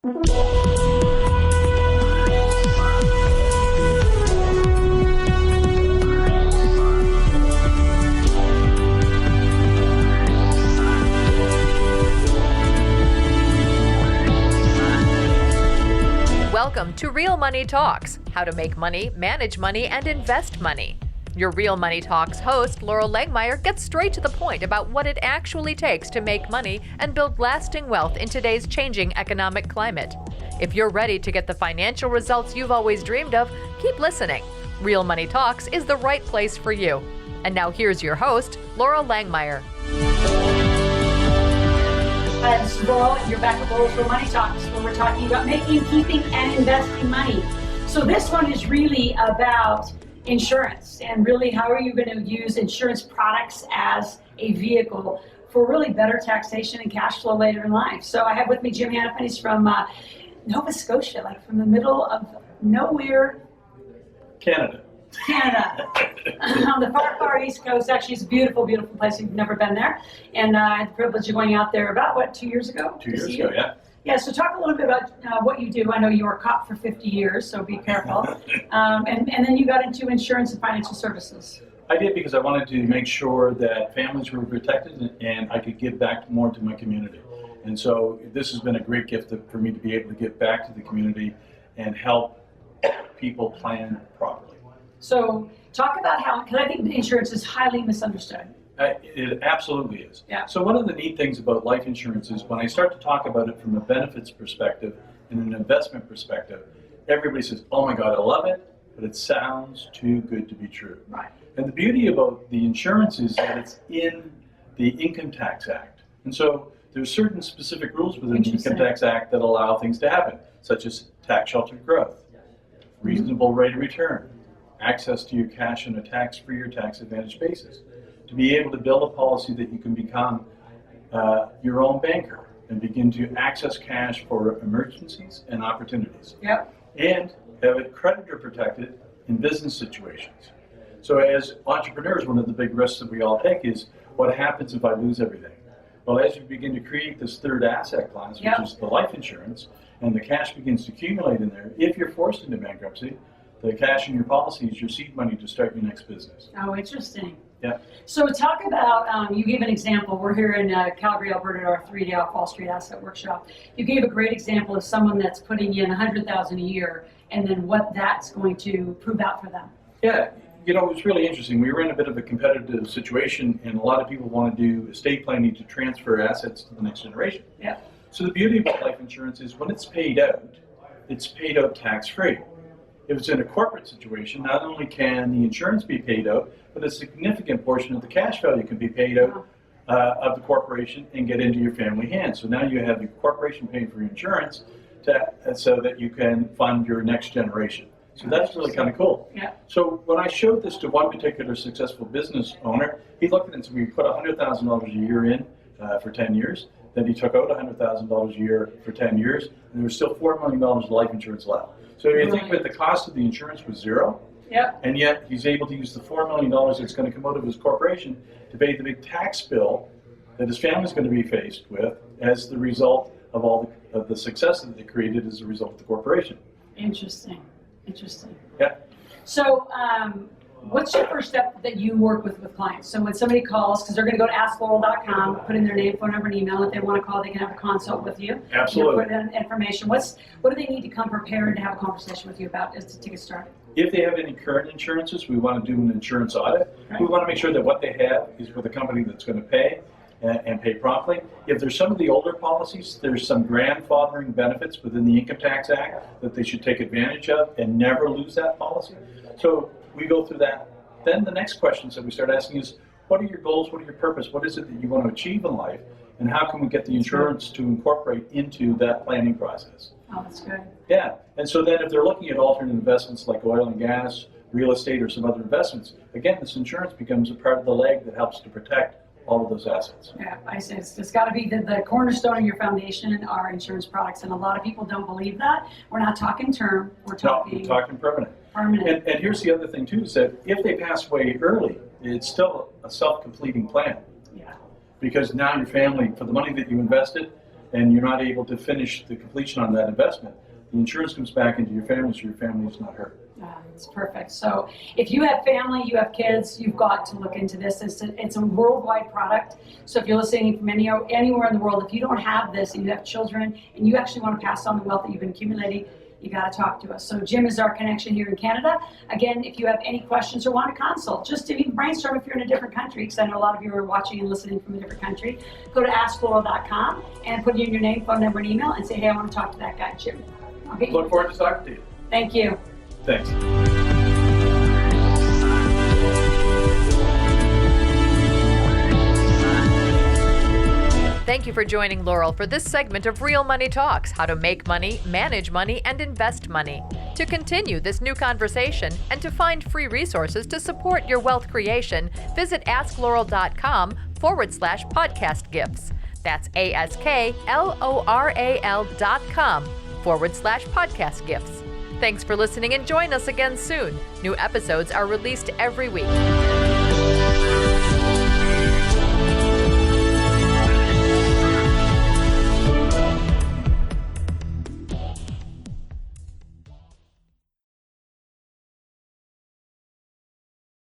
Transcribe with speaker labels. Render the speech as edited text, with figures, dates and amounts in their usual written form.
Speaker 1: Welcome to Real Money Talks, how to make money, manage money, and invest money. Your Real Money Talks host, Laurel Langmeyer, gets straight to the point about what it actually takes to make money and build lasting wealth in today's changing economic climate. If you're ready to get the financial results you've always dreamed of, keep listening. Real Money Talks is the right place for you. And now here's your host, Laurel Langmeyer.
Speaker 2: This is Laurel, and you're back at Laurel's Real Money Talks, where we're talking about making, keeping, and investing money. So this one is really about insurance, and really how are you going to use insurance products as a vehicle for really better taxation and cash flow later in life. So I have with me Jim Hanifan. He's from Nova Scotia, like from the middle of nowhere.
Speaker 3: Canada.
Speaker 2: On the far east coast. Actually, it's a beautiful, beautiful place. If you've never been there. And I had the privilege of going out there about, 2 years ago?
Speaker 3: 2 years ago, yeah.
Speaker 2: Yeah, so talk a little bit about what you do. I know you were a cop for 50 years, so be careful. And then you got into insurance and financial services.
Speaker 3: I did because I wanted to make sure that families were protected and I could give back more to my community. And so this has been a great gift for me to be able to give back to the community and help people plan properly.
Speaker 2: So talk about how, because I think insurance is highly misunderstood.
Speaker 3: It absolutely is.
Speaker 2: Yeah.
Speaker 3: So one of the neat things about life insurance is when I start to talk about it from a benefits perspective and an investment perspective, everybody says, oh my God, I love it, but it sounds too good to be true.
Speaker 2: Right.
Speaker 3: And the beauty about the insurance is that it's in the Income Tax Act. And so there's certain specific rules within the Income Tax Act that allow things to happen, such as tax sheltered growth, reasonable rate of return, access to your cash on a tax-free or tax-advantaged basis, to be able to build a policy that you can become your own banker and begin to access cash for emergencies and opportunities.
Speaker 2: Yep.
Speaker 3: And have it creditor protected in business situations. So as entrepreneurs, one of the big risks that we all take is what happens if I lose everything? Well, as you begin to create this third asset class, which is the life insurance, and the cash begins to accumulate in there, if you're forced into bankruptcy, the cash in your policy is your seed money to start your next business.
Speaker 2: Oh, interesting.
Speaker 3: Yeah.
Speaker 2: So talk about, you gave an example. We're here in Calgary, Alberta, at our 3-day off Wall Street Asset Workshop. You gave a great example of someone that's putting in $100,000 a year, and then what that's going to prove out for them.
Speaker 3: Yeah, it was really interesting. We were in a bit of a competitive situation, and a lot of people want to do estate planning to transfer assets to the next generation.
Speaker 2: Yeah.
Speaker 3: So the beauty about life insurance is when it's paid out tax-free. If it's in a corporate situation, not only can the insurance be paid out, but a significant portion of the cash value can be paid out of the corporation and get into your family hands. So now you have the corporation paying for your insurance so that you can fund your next generation. So that's really kind of cool.
Speaker 2: Yeah.
Speaker 3: So when I showed this to one particular successful business owner, he looked at it and said, we put $100,000 a year in for 10 years. Then he took out $100,000 a year for 10 years, and there was still $4 million of life insurance left. So you think that the cost of the insurance was zero, and yet he's able to use the $4 million that's going to come out of his corporation to pay the big tax bill that his family's going to be faced with as the result of all of the success that they created as a result of the corporation.
Speaker 2: Interesting.
Speaker 3: Yeah.
Speaker 2: So what's your first step that you work with clients? So when somebody calls, because they're going to go to asklaurel.com, put in their name, phone number, and email. If they want to call, they can have a consult with you.
Speaker 3: Absolutely.
Speaker 2: Put in information. What do they need to come prepared to have a conversation with you about to get started?
Speaker 3: If they have any current insurances, we want to do an insurance audit.
Speaker 2: Right.
Speaker 3: We want to make sure that what they have is with a company that's going to pay and pay promptly. If there's some of the older policies, there's some grandfathering benefits within the Income Tax Act that they should take advantage of and never lose that policy. So we go through that. Then the next questions that we start asking is, what are your goals? What are your purpose? What is it that you want to achieve in life? And how can we get the insurance to incorporate into that planning process?
Speaker 2: Oh, that's good.
Speaker 3: Yeah, and so then if they're looking at alternate investments like oil and gas, real estate, or some other investments, again, this insurance becomes a part of the leg that helps to protect all of those assets.
Speaker 2: Yeah, I say it's got to be the cornerstone of your foundation are insurance products, and a lot of people don't believe that. We're not talking term, we're talking
Speaker 3: permanent.
Speaker 2: Permanent.
Speaker 3: And here's the other thing too, is that if they pass away early, it's still a self-completing plan.
Speaker 2: Yeah.
Speaker 3: Because now your family, for the money that you invested, and you're not able to finish the completion on that investment, the insurance comes back into your family, so your family is not hurt.
Speaker 2: It's perfect. So if you have family, you have kids, you've got to look into this. It's a worldwide product. So if you're listening from anywhere in the world, if you don't have this and you have children and you actually want to pass on the wealth that you've been accumulating, you got to talk to us. So Jim is our connection here in Canada. Again, if you have any questions or want to consult, just to even brainstorm if you're in a different country, because I know a lot of you are watching and listening from a different country, go to asklaurel.com and put in your name, phone number, and email and say, hey, I want to talk to that guy, Jim. Okay.
Speaker 3: Look forward to talking to you.
Speaker 2: Thank you.
Speaker 3: Thanks.
Speaker 1: Thank you for joining Laurel for this segment of Real Money Talks, how to make money, manage money, and invest money. To continue this new conversation and to find free resources to support your wealth creation, visit asklaurel.com/podcast gifts. That's ASKLORAL.com/podcast gifts. Thanks for listening and join us again soon. New episodes are released every week.